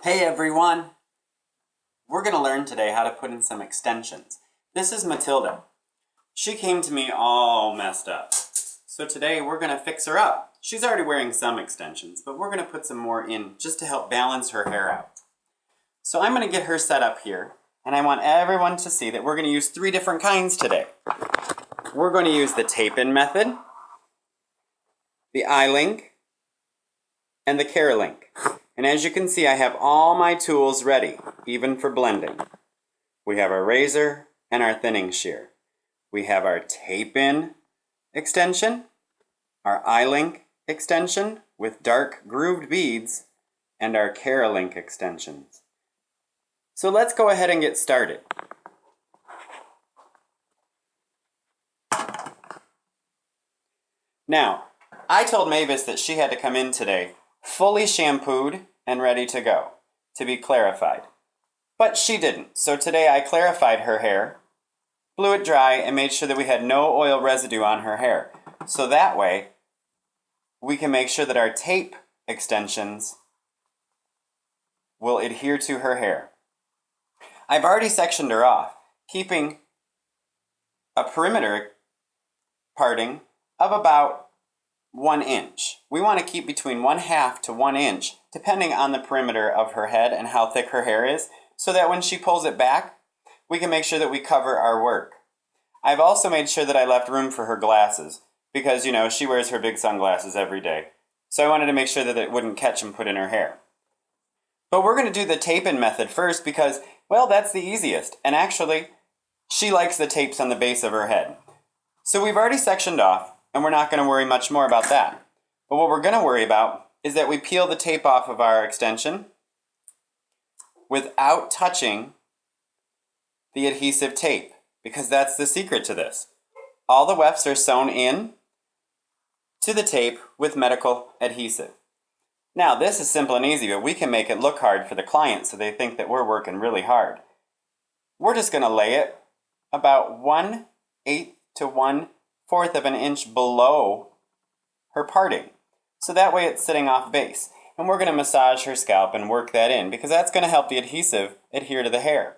Hey everyone! We're going to learn today how to put in some extensions. This is Matilda. She came to me all messed up. So today we're going to fix her up. She's already wearing some extensions, but we're going to put some more in just to help balance her hair out. So I'm going to get her set up here, and I want everyone to see that we're going to use 3 different kinds today. We're going to use the tape-in method, the eye-link, and the care link. And as you can see, I have all my tools ready, even for blending. We have our razor and our thinning shear. We have our tape-in extension, our eye-link extension with dark grooved beads, and our care link extensions. So let's go ahead and get started. Now, I told Mavis that she had to come in today fully shampooed and ready to go, to be clarified. But she didn't, so today I clarified her hair, blew it dry, and made sure that we had no oil residue on her hair. So that way, we can make sure that our tape extensions will adhere to her hair. I've already sectioned her off, keeping a perimeter parting of about 1 inch. We want to keep between 1/2 to 1 inch, depending on the perimeter of her head and how thick her hair is, so that when she pulls it back, we can make sure that we cover our work. I've also made sure that I left room for her glasses, because, you know, she wears her big sunglasses every day. So I wanted to make sure that it wouldn't catch and put in her hair. But we're going to do the tape-in method first because, well, that's the easiest. And actually, she likes the tapes on the base of her head. So we've already sectioned off, and we're not going to worry much more about that. But what we're going to worry about is that we peel the tape off of our extension without touching the adhesive tape, because that's the secret to this. All the wefts are sewn in to the tape with medical adhesive. Now, this is simple and easy, but we can make it look hard for the client so they think that we're working really hard. We're just going to lay it about 1/8 to 1/4 of an inch below her parting. So that way it's sitting off base. And we're going to massage her scalp and work that in because that's going to help the adhesive adhere to the hair.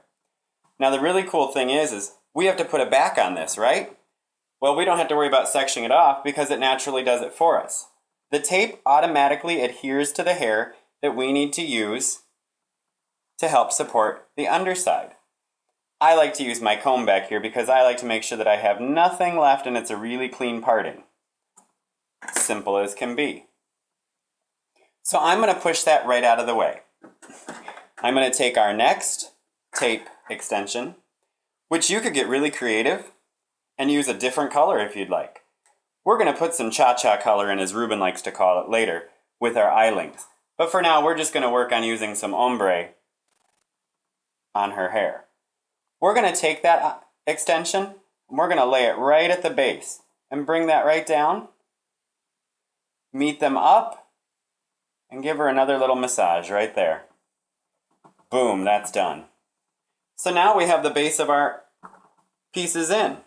Now the really cool thing is we have to put a back on this, right? Well, we don't have to worry about sectioning it off because it naturally does it for us. The tape automatically adheres to the hair that we need to use to help support the underside. I like to use my comb back here because I like to make sure that I have nothing left and it's a really clean parting. Simple as can be. So I'm going to push that right out of the way. I'm going to take our next tape extension, which you could get really creative and use a different color if you'd like. We're going to put some cha-cha color in, as Ruben likes to call it, later with our eye links. But for now, we're just going to work on using some ombre on her hair. We're going to take that extension and we're going to lay it right at the base and bring that right down, meet them up, and give her another little massage right there. Boom, that's done. So now we have the base of our pieces in.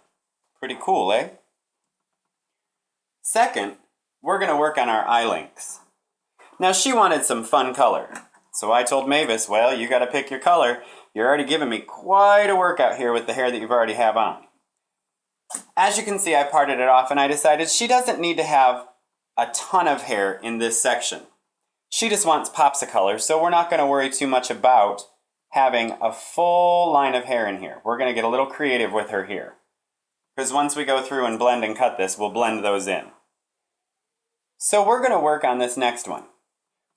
Pretty cool, eh? Second, we're going to work on our eye links. Now she wanted some fun color. So I told Mavis, well, you got to pick your color. You're already giving me quite a workout here with the hair that you've already have on. As you can see, I parted it off and I decided she doesn't need to have a ton of hair in this section. She just wants pops of color, so we're not going to worry too much about having a full line of hair in here. We're going to get a little creative with her here. Because once we go through and blend and cut this, we'll blend those in. So we're going to work on this next one.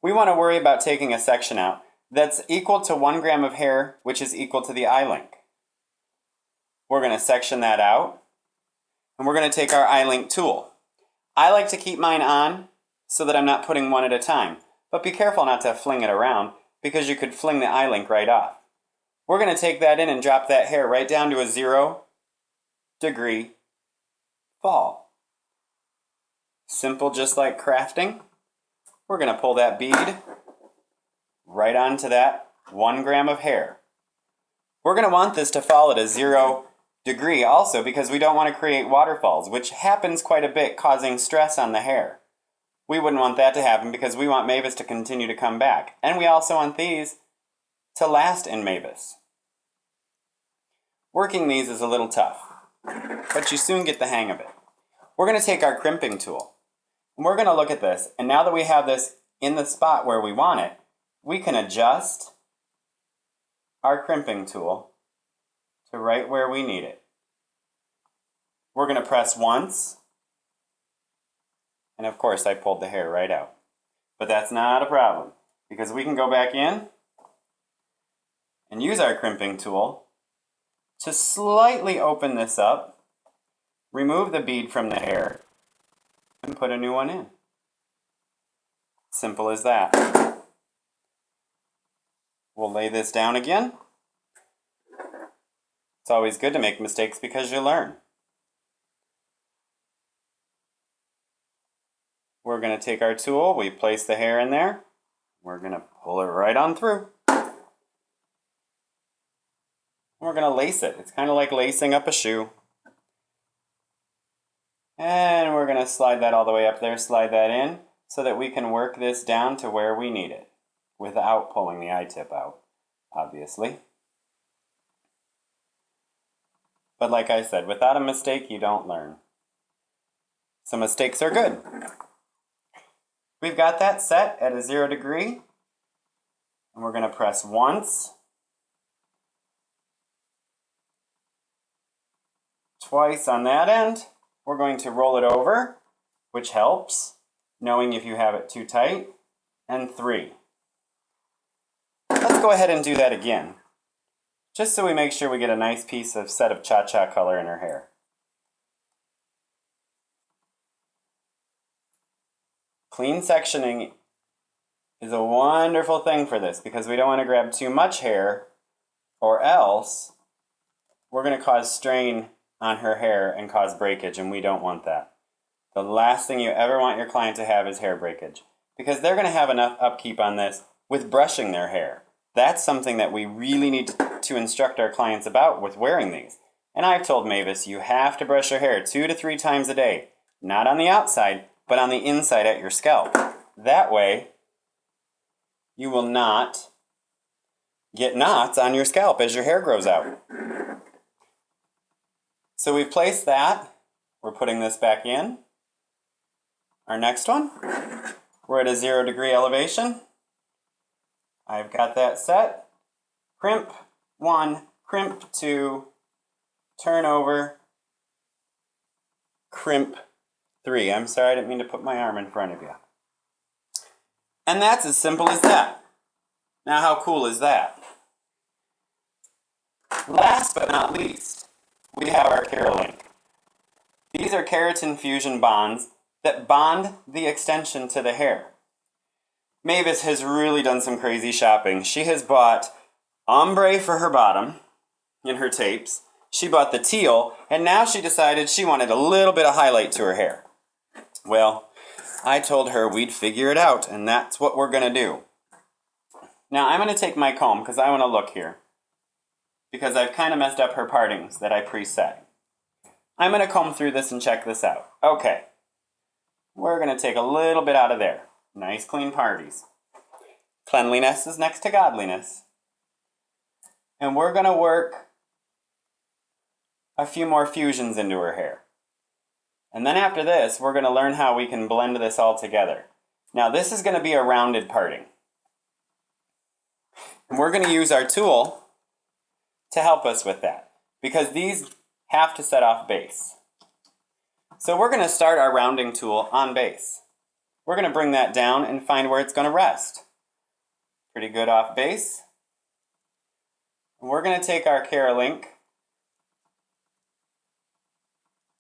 We want to worry about taking a section out that's equal to 1 gram of hair, which is equal to the eye link. We're going to section that out, and we're going to take our eye link tool. I like to keep mine on so that I'm not putting one at a time, but be careful not to fling it around because you could fling the eye link right off. We're going to take that in and drop that hair right down to a 0-degree fall. Simple, just like crafting. We're going to pull that bead right onto that 1 gram of hair. We're going to want this to fall at a 0-degree also because we don't want to create waterfalls, which happens quite a bit, causing stress on the hair. We wouldn't want that to happen because we want Mavis to continue to come back. And we also want these to last in Mavis. Working these is a little tough, but you soon get the hang of it. We're going to take our crimping tool, and we're going to look at this, and now that we have this in the spot where we want it, we can adjust our crimping tool to right where we need it. We're going to press once, and of course I pulled the hair right out. But that's not a problem, because we can go back in and use our crimping tool to slightly open this up, remove the bead from the hair, and put a new one in. Simple as that. We'll lay this down again. It's always good to make mistakes because you learn. We're going to take our tool, we place the hair in there, we're going to pull it right on through. We're going to lace it. It's kind of like lacing up a shoe. And we're going to slide that all the way up there, slide that in, so that we can work this down to where we need it, without pulling the eye-tip out, obviously. But like I said, without a mistake, you don't learn. So mistakes are good. We've got that set at a 0 degree, and we're going to press once, twice on that end. We're going to roll it over, which helps, knowing if you have it too tight, and 3. Let's go ahead and do that again, just so we make sure we get a nice piece of set of cha-cha color in her hair. Clean sectioning is a wonderful thing for this because we don't want to grab too much hair, or else we're going to cause strain on her hair and cause breakage, and we don't want that. The last thing you ever want your client to have is hair breakage, because they're going to have enough upkeep on this with brushing their hair. That's something that we really need to instruct our clients about with wearing these. And I've told Mavis, you have to brush your hair 2 to 3 times a day, not on the outside, but on the inside at your scalp. That way, you will not get knots on your scalp as your hair grows out. So we've placed that. We're putting this back in. Our next one, we're at a 0 degree elevation. I've got that set. Crimp 1, crimp 2, turn over, crimp 3. I'm sorry, I didn't mean to put my arm in front of you. And that's as simple as that. Now how cool is that? Last but not least, we have our Keralink. These are keratin fusion bonds that bond the extension to the hair. Mavis has really done some crazy shopping. She has bought ombre for her bottom in her tapes. She bought the teal, and now she decided she wanted a little bit of highlight to her hair. Well, I told her we'd figure it out, and that's what we're going to do. Now I'm going to take my comb because I want to look here, because I've kind of messed up her partings that I preset. I'm going to comb through this and check this out. Okay, we're going to take a little bit out of there. Nice clean parties. Cleanliness is next to godliness. And we're going to work a few more fusions into her hair. And then after this, we're going to learn how we can blend this all together. Now this is going to be a rounded parting. And we're going to use our tool to help us with that, because these have to set off base. So we're going to start our rounding tool on base. We're going to bring that down and find where it's going to rest. Pretty good off base. And we're going to take our Keralink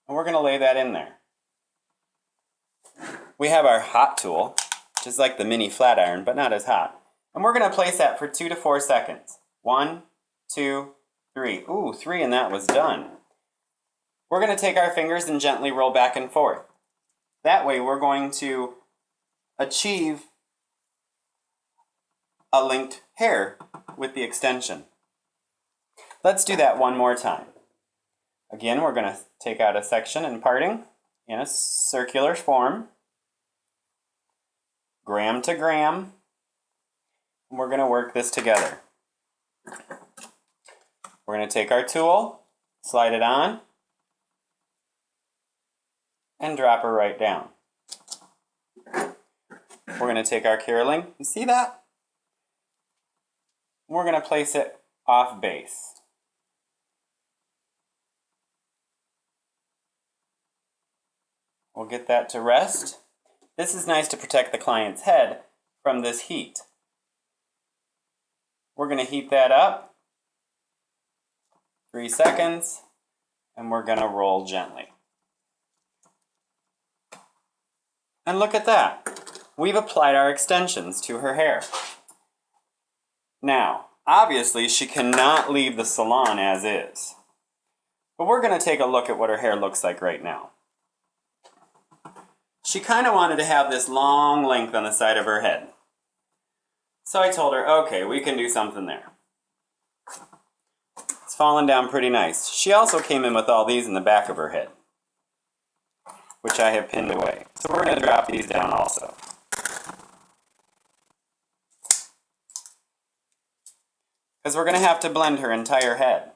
and we're going to lay that in there. We have our hot tool, which is like the mini flat iron, but not as hot. And we're going to place that for 2 to 4 seconds. 1, 2, 3. Ooh, 3, and that was done. We're going to take our fingers and gently roll back and forth. That way we're going to achieve a linked hair with the extension. Let's do that one more time. Again, we're going to take out a section and parting in a circular form, gram to gram, and we're going to work this together. We're going to take our tool, slide it on, and drop her right down. We're going to take our caroling, you see that? We're going to place it off base. We'll get that to rest. This is nice to protect the client's head from this heat. We're going to heat that up, 3 seconds, and we're going to roll gently. And look at that. We've applied our extensions to her hair. Now, obviously she cannot leave the salon as is. But we're going to take a look at what her hair looks like right now. She kind of wanted to have this long length on the side of her head. So I told her, okay, we can do something there. It's fallen down pretty nice. She also came in with all these in the back of her head, which I have pinned away. So we're going to drop these down also. Because we're going to have to blend her entire head.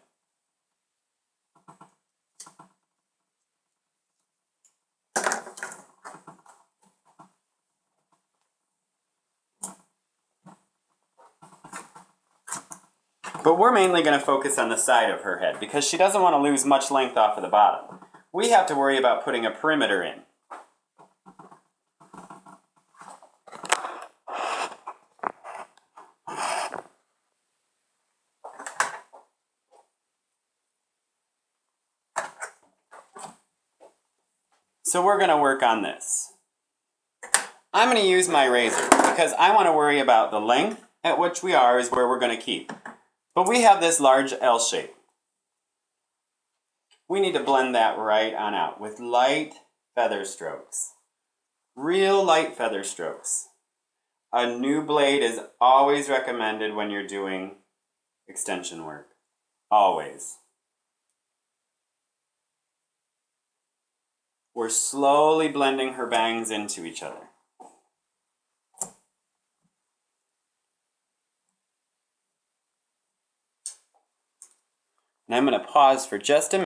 But we're mainly going to focus on the side of her head because she doesn't want to lose much length off of the bottom. We have to worry about putting a perimeter in. So we're going to work on this. I'm going to use my razor because I want to worry about the length at which we are is where we're going to keep. But we have this large L shape. We need to blend that right on out with light feather strokes. Real light feather strokes. A new blade is always recommended when you're doing extension work. Always. We're slowly blending her bangs into each other. And I'm going to pause for just a minute.